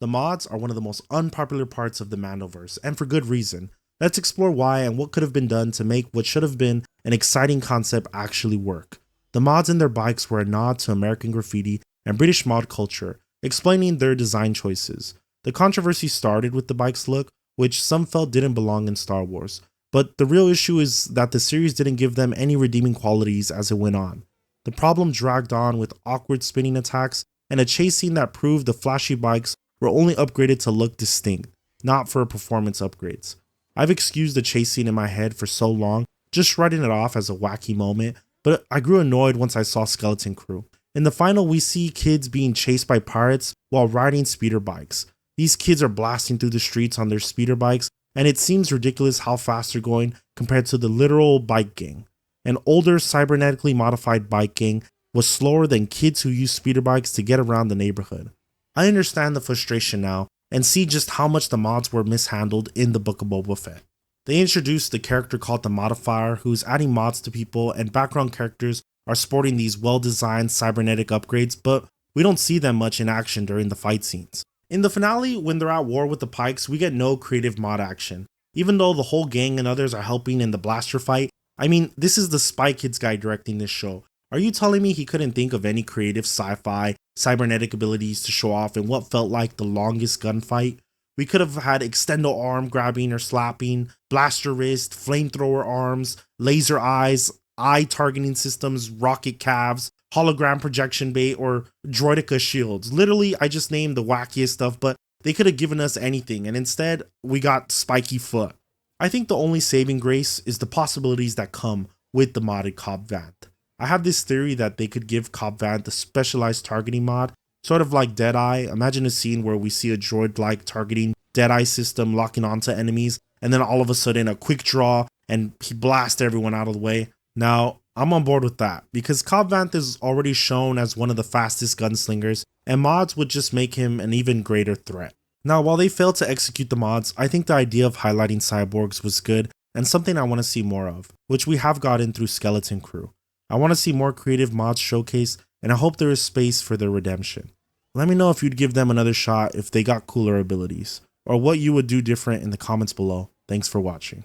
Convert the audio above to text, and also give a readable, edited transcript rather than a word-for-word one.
The mods are one of the most unpopular parts of the Mandoverse, and for good reason. Let's explore why and what could have been done to make what should have been an exciting concept actually work. The mods in their bikes were a nod to American graffiti and British mod culture, explaining their design choices. The controversy started with the bike's look, which some felt didn't belong in Star Wars, but the real issue is that the series didn't give them any redeeming qualities as it went on. The problem dragged on with awkward spinning attacks and a chase scene that proved the flashy bikes were only upgraded to look distinct, not for performance upgrades. I've excused the chase scene in my head for so long, just writing it off as a wacky moment, but I grew annoyed once I saw Skeleton Crew. In the final, we see kids being chased by pirates while riding speeder bikes. These kids are blasting through the streets on their speeder bikes, and it seems ridiculous how fast they're going compared to the literal bike gang. An older cybernetically modified bike gang was slower than kids who use speeder bikes to get around the neighborhood. I understand the frustration now and see just how much the mods were mishandled in the Book of Boba Fett. They introduced the character called the Modifier, who's adding mods to people, and background characters are sporting these well-designed cybernetic upgrades, but we don't see them much in action during the fight scenes. In the finale, when they're at war with the Pikes, we get no creative mod action. Even though the whole gang and others are helping in the blaster fight, I mean, this is the Spy Kids guy directing this show. Are you telling me he couldn't think of any creative sci-fi, cybernetic abilities to show off in what felt like the longest gunfight? We could have had extendo arm grabbing or slapping, blaster wrist, flamethrower arms, laser eyes, eye targeting systems, rocket calves, hologram projection bait, or droidica shields. Literally, I just named the wackiest stuff, but they could have given us anything, and instead, we got spiky foot. I think the only saving grace is the possibilities that come with the modded Cobb Vanth. I have this theory that they could give Cobb Vanth a specialized targeting mod, sort of like Deadeye. Imagine a scene where we see a droid-like targeting Deadeye system locking onto enemies, and then all of a sudden a quick draw and he blasts everyone out of the way. Now, I'm on board with that, because Cobb Vanth is already shown as one of the fastest gunslingers, and mods would just make him an even greater threat. Now, while they failed to execute the mods, I think the idea of highlighting cyborgs was good and something I want to see more of, which we have gotten through Skeleton Crew. I want to see more creative mods showcased, and I hope there is space for their redemption. Let me know if you'd give them another shot if they got cooler abilities, or what you would do different in the comments below. Thanks for watching.